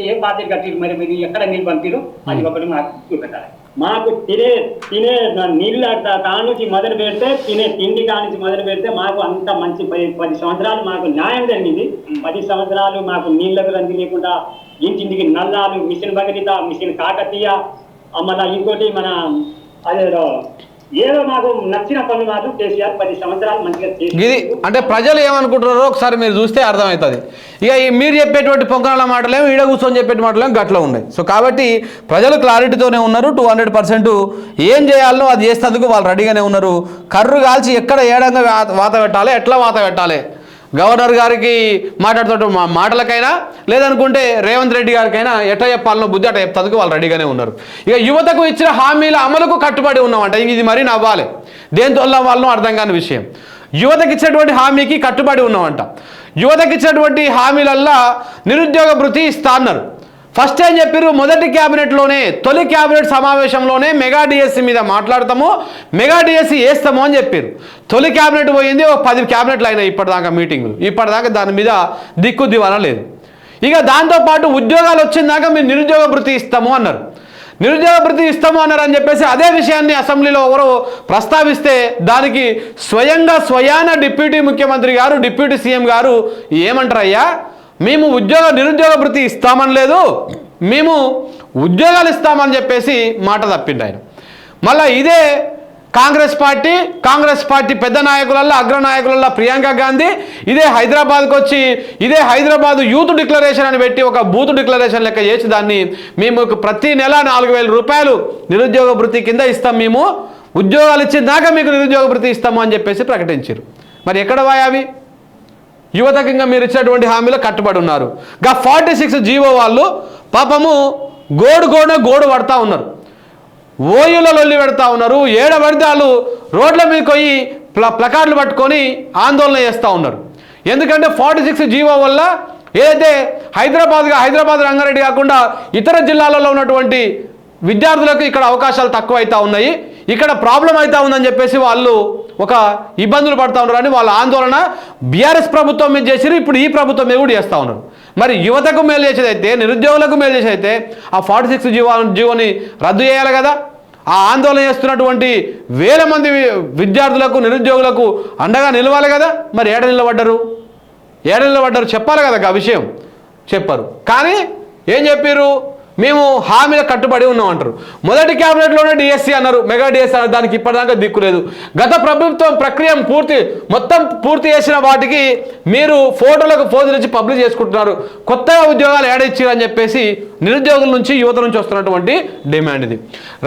ఏ బాధ్యత కట్టిరు, మరి మీరు ఎక్కడ నీళ్ళు పంపిరు, అది ఒకటి మాకు చూపెట్టాలి. మాకు తినే నీళ్ళ కానుంచి మొదలు పెడితే, తినే తిండి కానుంచి మొదలు పెడితే మాకు అంత మంచి 10 సంవత్సరాలు మాకు న్యాయం జరిగింది. 10 సంవత్సరాలు మాకు నీళ్ళకు రంది లేకుండా ఇంటింటికి నల్లాలు, మిషన్ భగీరథ, మిషన్ కాకతీయ, మళ్ళీ ఇంకోటి మన అదేదో ఏదో మాకు నచ్చిన పనులు మాత్రం కేసీఆర్ 10 సంవత్సరాలు మంచిగా ఇది. అంటే ప్రజలు ఏమనుకుంటున్నారో ఒకసారి మీరు చూస్తే అర్థమవుతుంది. ఇక మీరు చెప్పేటువంటి పొంగనాల మాటలేమో, ఈడ కూర్చొని చెప్పే మాటలేమో గట్ల ఉన్నాయి. సో కాబట్టి ప్రజలు క్లారిటీతోనే ఉన్నారు. 200% ఏం చేయాలనో అది చేసేందుకు వాళ్ళు రెడీగానే ఉన్నారు. కర్రు కాల్చి ఎక్కడ ఏడంగా వాత పెట్టాలి, ఎట్లా వాత పెట్టాలి, గవర్నర్ గారికి మాట్లాడుతూ మాటలకైనా, లేదనుకుంటే రేవంత్ రెడ్డి గారికైనా ఎట్లా చెప్పాలనో బుద్ధి అట్లా చెప్తానికి వాళ్ళు రెడీగానే ఉన్నారు. ఇక యువతకు ఇచ్చిన హామీల అమలుకు కట్టుబడి ఉన్నామంట. ఇది మరీ నవ్వాలి, దేంతో వాళ్ళను అర్థం కాని విషయం. యువతకి ఇచ్చినటువంటి హామీకి కట్టుబడి ఉన్నామంట. యువతకి ఇచ్చినటువంటి హామీలల్లా నిరుద్యోగ భృతి ఇస్తా అన్నారు. ఫస్ట్ ఏం చెప్పారు? మొదటి క్యాబినెట్లోనే, తొలి క్యాబినెట్ సమావేశంలోనే మెగా డిఎస్సి మీద మాట్లాడతాము, మెగా డిఎస్సి వేస్తాము అని చెప్పారు. తొలి క్యాబినెట్ పోయింది, 10 క్యాబినెట్లు అయినాయి ఇప్పటిదాకా మీటింగులు. ఇప్పటిదాకా దాని మీద దిక్కు దివానా లేదు. ఇక దాంతోపాటు ఉద్యోగాలు వచ్చిందాకా మీరు నిరుద్యోగ భృతి ఇస్తాము అన్నారు. నిరుద్యోగ భృతి ఇస్తాము అన్నారు అని చెప్పేసి అదే విషయాన్ని అసెంబ్లీలో ఒకరు ప్రస్తావిస్తే దానికి స్వయాన డిప్యూటీ ముఖ్యమంత్రి గారు, డిప్యూటీ సీఎం గారు ఏమంటారయ్యా, మేము నిరుద్యోగ భృతి ఇస్తామని లేదు, మేము ఉద్యోగాలు ఇస్తామని చెప్పేసి మాట తప్పిండు ఆయన. మళ్ళీ ఇదే కాంగ్రెస్ పార్టీ పెద్ద నాయకులలో, అగ్రనాయకులలో ప్రియాంక గాంధీ ఇదే హైదరాబాద్కి వచ్చి ఇదే హైదరాబాద్ యూత్ డిక్లరేషన్ అని పెట్టి ఒక బూత్ డిక్లరేషన్ లెక్క చేసి దాన్ని మేము ప్రతి నెల 4,000 రూపాయలు నిరుద్యోగ భృతి కింద ఇస్తాం, మేము ఉద్యోగాలు ఇచ్చిందాకా మీకు నిరుద్యోగ భృతి ఇస్తాము అని చెప్పేసి ప్రకటించారు. మరి ఎక్కడ పోయావి? యువతకంగా మీరు ఇచ్చినటువంటి హామీలో కట్టుబడి ఉన్నారు. 46 జీవో వాళ్ళు పాపము గోడు పడతా ఉన్నారు, ఓయూలో లొల్లి పెడతా ఉన్నారు. ఏడబడితే వాళ్ళు రోడ్ల మీదకి పోయి ప్లకార్డులు పట్టుకొని ఆందోళన చేస్తూ ఉన్నారు. ఎందుకంటే 46 జీవో వల్ల ఏదైతే హైదరాబాద్ రంగారెడ్డి కాకుండా ఇతర జిల్లాలలో ఉన్నటువంటి విద్యార్థులకు ఇక్కడ అవకాశాలు తక్కువ అవుతా ఉన్నాయి, ఇక్కడ ప్రాబ్లం అవుతా ఉందని చెప్పేసి వాళ్ళు ఒక ఇబ్బందులు పడుతూ ఉన్నారని వాళ్ళ ఆందోళన బీఆర్ఎస్ ప్రభుత్వం మీద చేసిరు, ఇప్పుడు ఈ ప్రభుత్వం మీద కూడా చేస్తూ ఉన్నారు. మరి యువతకు మేలు చేసేదైతే, నిరుద్యోగులకు మేలు చేసేదైతే ఆ 46 జీవోని రద్దు చేయాలి కదా. ఆ ఆందోళన చేస్తున్నటువంటి వేల మంది విద్యార్థులకు, నిరుద్యోగులకు అండగా నిలవాలి కదా. మరి ఏడ నిలబడ్డారు చెప్పాలి కదా ఆ విషయం, చెప్పరు. కానీ ఏం చెప్పారు, మేము హామీల కట్టుబడి ఉన్నాం అంటారు. మొదటి క్యాబినెట్లోనే డిఎస్సి అన్నారు, మెగా డిఎస్సి అన్నారు, దానికి ఇప్పటిదాకా దిక్కులేదు. గత ప్రభుత్వం ప్రక్రియ మొత్తం పూర్తి చేసిన వాటికి మీరు ఫోటోలకు ఫోజులు ఇచ్చి పబ్లిష్ చేసుకుంటున్నారు. కొత్తగా ఉద్యోగాలు ఏడిచ్చారు అని చెప్పేసి నిరుద్యోగుల నుంచి, యువత నుంచి వస్తున్నటువంటి డిమాండ్ ఇది.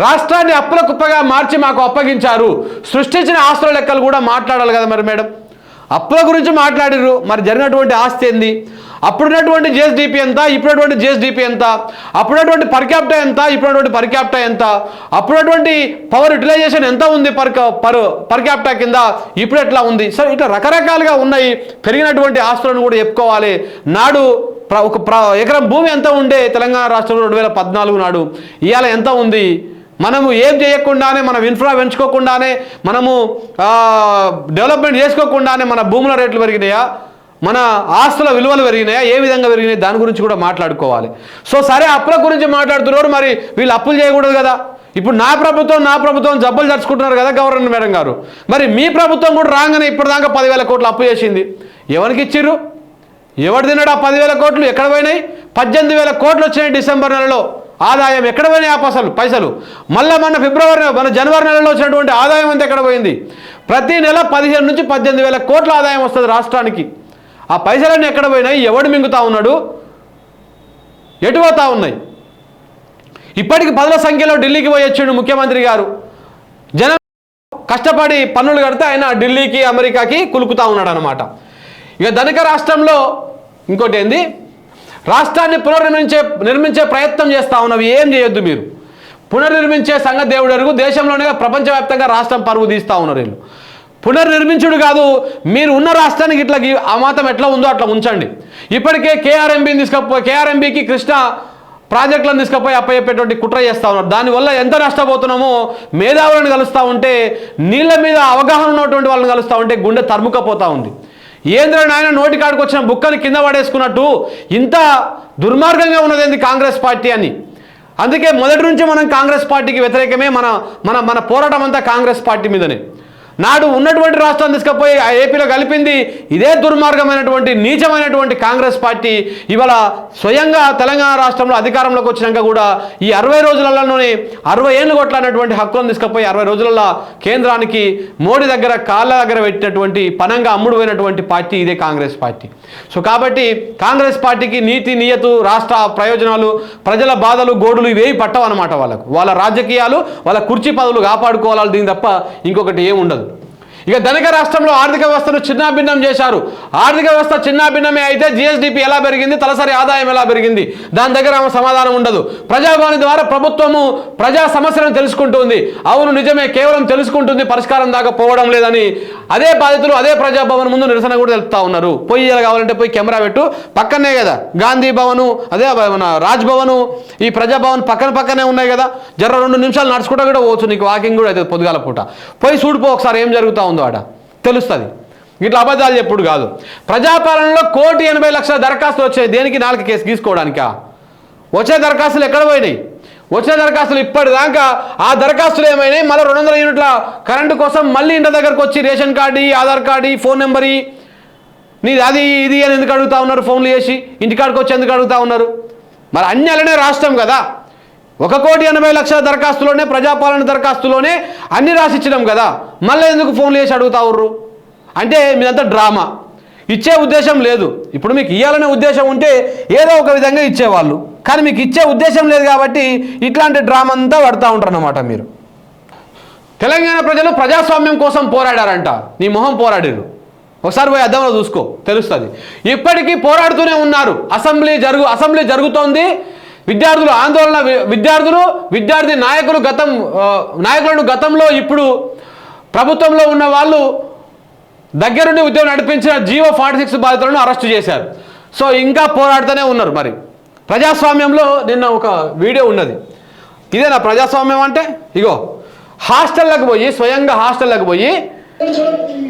రాష్ట్రాన్ని అప్పుల కుప్పగా మార్చి మాకు అప్పగించారు, సృష్టించిన ఆస్తుల లెక్కలు కూడా మాట్లాడాలి కదా. మరి మేడం అప్పుల గురించి మాట్లాడిర్రు, మరి జరిగినటువంటి ఆస్తి ఏంది, అప్పుడున్నటువంటి జిఎస్డిపి ఎంత, ఇప్పుడున్నటువంటి జిఎస్డిపి ఎంత, అప్పుడున్నటువంటి పర్ క్యాపిటా ఎంత, ఇప్పుడున్నటువంటి పర్ క్యాపిటా ఎంత, అప్పుడున్నటువంటి పవర్ యుటిలైజేషన్ ఎంత ఉంది పర్ క్యాపిటా కింద, ఇప్పుడు ఎట్లా ఉంది. సో ఇట్లా రకరకాలుగా ఉన్నాయి. పెరిగినటువంటి ఆస్తులను కూడా చెప్పుకోవాలి. నాడు ఒక ఎకరం భూమి ఎంత ఉండే తెలంగాణ రాష్ట్రంలో 2014 నాడు, ఇవాళ ఎంత ఉంది. మనము ఏం చేయకుండానే, మనం ఇన్ఫ్రా పెంచుకోకుండానే, మనము డెవలప్మెంట్ చేసుకోకుండానే మన భూముల రేట్లు పెరిగినాయా, మన ఆస్తుల విలువలు పెరిగినాయా, ఏ విధంగా పెరిగినాయి, దాని గురించి కూడా మాట్లాడుకోవాలి. సో సరే అప్పుల గురించి మాట్లాడుతున్నారు, మరి వీళ్ళు అప్పులు చేయకూడదు కదా. ఇప్పుడు నా ప్రభుత్వం జబ్బులు తెచ్చుకుంటున్నారు కదా గవర్నర్ మేడం గారు. మరి మీ ప్రభుత్వం కూడా రాగానే ఇప్పటిదాకా 10,000 కోట్లు అప్పు చేసింది. ఎవరికి ఇచ్చిర్రు, ఎవరు తిన్నాడు ఆ 10,000 కోట్లు, ఎక్కడ పోయినాయి? 18,000 కోట్లు వచ్చినాయి డిసెంబర్ నెలలో ఆదాయం. ఎక్కడ పోయినాయి ఆ పైసలు? మళ్ళీ మన జనవరి నెలలో వచ్చినటువంటి ఆదాయం అంతా ఎక్కడ పోయింది? ప్రతి నెల 15 నుంచి 18,000 కోట్ల ఆదాయం వస్తుంది రాష్ట్రానికి. ఆ పైసలన్నీ ఎక్కడ పోయినాయి? ఎవడు మింగుతా ఉన్నాడు? ఎటు పోతా ఉన్నాయి? ఇప్పటికి 10ల సంఖ్యలో ఢిల్లీకి పోయి వచ్చిండు ముఖ్యమంత్రి గారు. జనం కష్టపడి పన్నులు కడితే ఆయన ఢిల్లీకి, అమెరికాకి కులుకుతా ఉన్నాడు అనమాట. ఇక ధనిక రాష్ట్రంలో ఇంకోటి ఏంది, రాష్ట్రాన్ని నిర్మించే ప్రయత్నం చేస్తూ ఉన్నవి. ఏం చేయొద్దు మీరు. పునర్నిర్మించే సంగతి దేవుడు ఎరుగు. దేశంలోనే ప్రపంచవ్యాప్తంగా రాష్ట్రం పరువు తీస్తూ ఉన్నారు వీళ్ళు. పునర్నిర్మించుడు కాదు, మీరు ఉన్న రాష్ట్రానికి ఇట్లా ఆ మాత్రం ఎట్లా ఉందో అట్లా ఉంచండి. ఇప్పటికే కేఆర్ఎంబీకి కృష్ణా ప్రాజెక్టులను తీసుకుపోయి అప్పచెప్పేటువంటి కుట్ర చేస్తూ ఉన్నారు. దానివల్ల ఎంత నష్టపోతున్నామో, మేధావులను కలుస్తూ ఉంటే, నీళ్ళ మీద అవగాహన ఉన్నటువంటి వాళ్ళని కలుస్తూ ఉంటే గుండె తరుముకపోతూ ఉంది. ఏంద్ర నాయన నోటికాడికి వచ్చిన బుక్కని కింద పడేసుకున్నట్టు ఇంత దుర్మార్గంగా ఉన్నదేంది కాంగ్రెస్ పార్టీ అని. అందుకే మొదటి నుంచి మనం కాంగ్రెస్ పార్టీకి వ్యతిరేకమే. మన పోరాటం అంతా కాంగ్రెస్ పార్టీ మీదనే. నాడు ఉన్నటువంటి రాష్ట్రాన్ని తీసుకుపోయి ఏపీలో కలిపింది ఇదే దుర్మార్గమైనటువంటి, నీచమైనటువంటి కాంగ్రెస్ పార్టీ. ఇవాళ స్వయంగా తెలంగాణ రాష్ట్రంలో అధికారంలోకి వచ్చినాక కూడా ఈ 60 రోజులలోనే 60 ఏళ్ళు కొట్లాడినటువంటి హక్కులను తీసుకుపోయి 60 రోజులలో కేంద్రానికి మోడీ దగ్గర కాళ్ళ దగ్గర పెట్టినటువంటి, పనంగా అమ్ముడుపోయినటువంటి పార్టీ ఇదే కాంగ్రెస్ పార్టీ. సో కాబట్టి కాంగ్రెస్ పార్టీకి నీతి, నియతు, రాష్ట్ర ప్రయోజనాలు, ప్రజల బాధలు, గోడులు ఇవేవి పట్టవు అనమాట. వాళ్ళ రాజకీయాలు, వాళ్ళ కుర్చీ పదవులు కాపాడుకోవాలి, దీని తప్ప ఇంకొకటి ఏముండదు. ఇక ధనిక రాష్ట్రంలో ఆర్థిక వ్యవస్థను చిన్నాభిన్నం చేశారు. ఆర్థిక వ్యవస్థ చిన్నాభిన్నమే అయితే జిఎస్డిపి ఎలా పెరిగింది, తలసరి ఆదాయం ఎలా పెరిగింది, దాని దగ్గర సమాధానం ఉండదు. ప్రజాభవన్ ద్వారా ప్రభుత్వము ప్రజా సమస్యలను తెలుసుకుంటుంది. అవును నిజమే, కేవలం తెలుసుకుంటుంది, పరిష్కారం దాకా పోవడం లేదని అదే బాధితులు అదే ప్రజాభవన్ ముందు నిరసన కూడా తెలుపుతా ఉన్నారు. పోయి కావాలంటే పోయి కెమెరా పెట్టు, పక్కనే కదా గాంధీ భవను, అదే మన రాజ్ భవను, ఈ ప్రజాభవన్ పక్కనే ఉన్నాయి కదా. 2 నిమిషాలు నడుచుకుంటా కూడా పోవచ్చు, నీకు వాకింగ్ కూడా అవుతుంది పొద్దుగాల పూట. పోయి చూడిపో ఒకసారి ఏం జరుగుతూ ఉందో ఆడ తెలుస్తుంది. ఇట్లా అబద్ధాలు చెప్పుడు కాదు. ప్రజాపాలనలో 1,80,00,000 దరఖాస్తులు వచ్చాయి. దేనికి? 4 కేసు గీసుకోవడానికా? వచ్చే దరఖాస్తులు ఎక్కడ పోయినాయి? వచ్చిన దరఖాస్తులు ఇప్పటిదాకా ఆ దరఖాస్తులు ఏమైనాయి? మళ్ళీ 200 యూనిట్ల కరెంటు కోసం మళ్ళీ ఇంటి దగ్గరకు వచ్చి ration card, Aadhaar card, phone number, నీది అది ఇది అని ఎందుకు అడుగుతా ఉన్నారు? ఫోన్లు చేసి ఇంటికాడికి వచ్చి ఎందుకు అడుగుతా ఉన్నారు? మరి అన్ని అలానే రాష్ట్రం కదా. 1,80,00,000 దరఖాస్తులోనే, ప్రజాపాలన దరఖాస్తులోనే అన్ని రాసిచ్చినాం కదా. మళ్ళీ ఎందుకు ఫోన్లు చేసి అడుగుతా ఉర్రు? అంటే మీదంతా డ్రామా. ఇచ్చే ఉద్దేశం లేదు. ఇప్పుడు మీకు ఇవ్వాలనే ఉద్దేశం ఉంటే ఏదో ఒక విధంగా ఇచ్చేవాళ్ళు, కానీ మీకు ఇచ్చే ఉద్దేశం లేదు కాబట్టి ఇట్లాంటి డ్రామా అంతా పడుతూ ఉంటారు అన్నమాట మీరు. తెలంగాణ ప్రజలు ప్రజాస్వామ్యం కోసం పోరాడారంట. నీ మొహం పోరాడారు, ఒకసారి పోయి అద్దంలో చూసుకో, తెలుస్తుంది. ఇప్పటికీ పోరాడుతూనే ఉన్నారు. అసెంబ్లీ జరుగుతోంది. విద్యార్థులు ఆందోళన, విద్యార్థి నాయకులను గతంలో ఇప్పుడు ప్రభుత్వంలో ఉన్న వాళ్ళు దగ్గరుండి ఉద్యోగం నడిపించిన జీవో 46 బాధితులను అరెస్టు చేశారు. సో ఇంకా పోరాడుతూనే ఉన్నారు. మరి ప్రజాస్వామ్యంలో నిన్న ఒక వీడియో ఉన్నది. ఇదేనా ప్రజాస్వామ్యం అంటే? ఇగో హాస్టళ్ళకు పోయి, స్వయంగా హాస్టళ్ళకు పోయి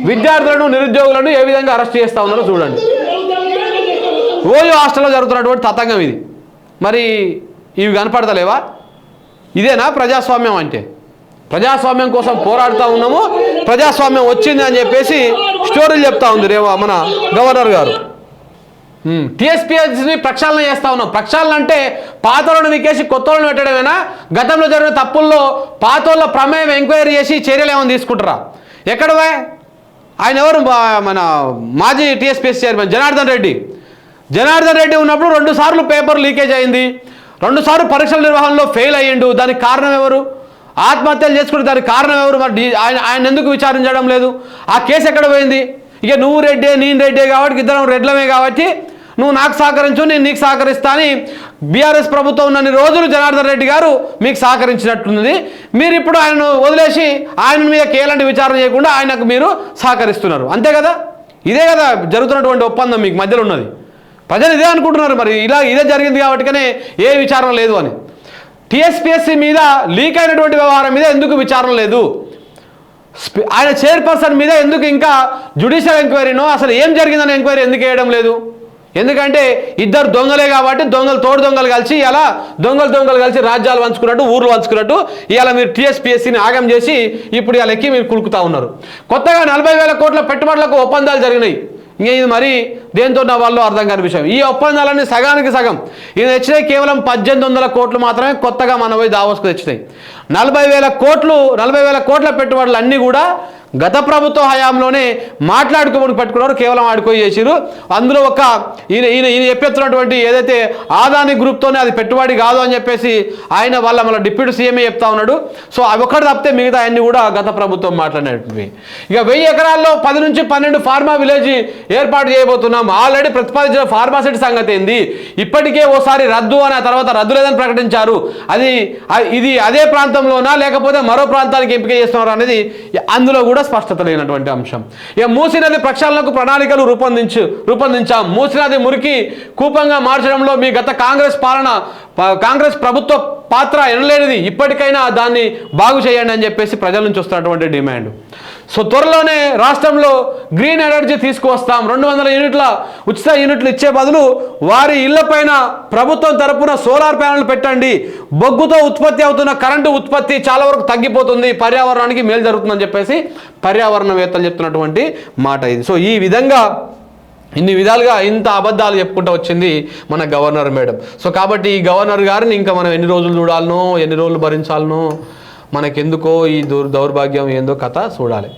విద్యార్థులను నిరుద్యోగులను ఏ విధంగా అరెస్ట్ చేస్తా ఉన్నారో చూడండి. ఓయో హాస్టల్లో జరుగుతున్నటువంటి తతంగం ఇది. మరి ఇవి కనపడతలేవా? ఇదేనా ప్రజాస్వామ్యం అంటే? ప్రజాస్వామ్యం కోసం పోరాడుతూ ఉన్నాము, ప్రజాస్వామ్యం వచ్చింది అని చెప్పేసి స్టోరీలు చెప్తా ఉంది మన గవర్నర్ గారు. టీఎస్పీఎస్ని ప్రక్షాళన చేస్తూ ఉన్నాం. ప్రక్షాళన అంటే పాతోళ్ళను వికేసి కొత్తోళ్ళను పెట్టడమేనా? గతంలో జరిగిన తప్పుల్లో పాతోళ్ళ ప్రమేయం ఎంక్వైరీ చేసి చర్యలు ఏమైనా తీసుకుంటారా? ఎక్కడ ఆయన ఎవరు? మన మాజీ టీఎస్పీఎస్ చైర్మన్ జనార్దన్ రెడ్డి ఉన్నప్పుడు 2 సార్లు పేపర్ లీకేజ్ అయింది, 2 సార్లు పరీక్షల నిర్వహణలో ఫెయిల్ అయ్యిండు. దానికి కారణం ఎవరు? ఆత్మహత్యలు చేసుకుంటే దానికి కారణం ఎవరు? మరి ఆయన ఎందుకు విచారించడం లేదు? ఆ కేసు ఎక్కడ పోయింది? ఇక నువ్వు రెడ్డే నేను రెడ్డే కాబట్టి ఇద్దరం రెడ్లమే కాబట్టి నువ్వు నాకు సహకరించు నేను నీకు సహకరిస్తా అని బీఆర్ఎస్ ప్రభుత్వం ఉన్నన్ని రోజులు జనార్దన్ రెడ్డి గారు మీకు సహకరించినట్టుంది. మీరు ఇప్పుడు ఆయనను వదిలేసి ఆయన మీద ఎలాంటి విచారణ చేయకుండా ఆయనకు మీరు సహకరిస్తున్నారు. అంతే కదా? ఇదే కదా జరుగుతున్నటువంటి ఒప్పందం మీకు మధ్యలో ఉన్నది. ప్రజలు ఇదే అనుకుంటున్నారు. మరి ఇదే జరిగింది కాబట్టికనే ఏ విచారణ లేదు అని. టీఎస్పీఎస్సీ మీద లీక్ అయినటువంటి వ్యవహారం మీద ఎందుకు విచారణ లేదు? ఆయన చైర్పర్సన్ మీద ఎందుకు ఇంకా జ్యుడిషియల్ ఎంక్వైరీనో అసలు ఏం జరిగిందని ఎంక్వైరీ ఎందుకు వేయడం లేదు? ఎందుకంటే ఇద్దరు దొంగలే కాబట్టి తోడు దొంగలు కలిసి ఇలా దొంగలు కలిసి రాజ్యాలు పంచుకున్నట్టు ఊర్లు పంచుకున్నట్టు ఇవాళ మీరు టీఎస్పీఎస్సీని ఆగం చేసి ఇప్పుడు ఇలా ఎక్కి మీరు కులుకుతా ఉన్నారు. కొత్తగా 40,000 కోట్ల పెట్టుబడులకు ఒప్పందాలు జరిగినాయి. ఇంకా ఇది మరి దేంతో నా వాళ్ళు అర్థం కాని విషయం. ఈ ఒప్పందాలన్నీ సగానికి సగం ఇది తెచ్చినాయి. కేవలం 1800 కోట్లు మాత్రమే కొత్తగా మన పోయి దావోస్కు తెచ్చినాయి. 40,000 కోట్ల పెట్టుబడులు అన్నీ కూడా గత ప్రభుత్వ హయాంలోనే మాట్లాడుకోమని పెట్టుకున్నారు. కేవలం ఆడుకోయి చేసిరు. అందులో ఒక ఈయన చెప్పేస్తున్నటువంటి ఏదైతే ఆదాని గ్రూప్తోనే అది పెట్టుబడి కాదు అని చెప్పేసి ఆయన మన డిప్యూటీ సీఎంఏ చెప్తా ఉన్నాడు. సో అవి ఒక్కటి తప్పితే మిగతా అన్ని కూడా గత ప్రభుత్వం మాట్లాడినవి. ఇక 1000 ఎకరాల్లో 10 నుంచి 12 ఫార్మా విలేజ్ ఏర్పాటు చేయబోతున్నాం. ఆల్రెడీ ప్రతిపాదించిన ఫార్మాసిటీ సంగతి ఏంది? ఇప్పటికే ఓసారి రద్దు అని, ఆ తర్వాత రద్దు లేదని ప్రకటించారు. ఇది అదే ప్రాంతంలోనా లేకపోతే మరో ప్రాంతానికి ఎంపిక చేస్తున్నారు అనేది అందులో కూడా స్పష్టత లేనటువంటి అంశం. ఇక మూసీ నది ప్రక్షాళనకు ప్రణాళికలు రూపొందించాం. మూసీ నది మురికి కూపంగా మార్చడంలో మీ గత కాంగ్రెస్ ప్రభుత్వ పాత్ర ఎనలేనిది. ఇప్పటికైనా దాన్ని బాగు చేయండి అని చెప్పేసి ప్రజల నుంచి వస్తున్నటువంటి డిమాండ్. సో త్వరలోనే రాష్ట్రంలో గ్రీన్ ఎనర్జీ తీసుకువస్తాం. 200 యూనిట్ల ఉచిత యూనిట్లు ఇచ్చే బదులు వారి ఇళ్లపైన ప్రభుత్వం తరపున సోలార్ ప్యానెల్ పెట్టండి. బొగ్గుతో ఉత్పత్తి అవుతున్న కరెంటు ఉత్పత్తి చాలా వరకు తగ్గిపోతుంది, పర్యావరణానికి మేలు జరుగుతుందని చెప్పేసి పర్యావరణవేత్తలు చెప్తున్నటువంటి మాట ఇది. సో ఈ విధంగా ఇన్ని విధాలుగా ఇంత అబద్ధాలు చెప్పుకుంటూ వచ్చింది మన గవర్నర్ మేడం. సో కాబట్టి ఈ గవర్నర్ గారిని ఇంకా మనం ఎన్ని రోజులు చూడాలనో, ఎన్ని రోజులు భరించాలనో, మనకెందుకో ఈ దౌర్భాగ్యం ఏందో కథ చూడాలి.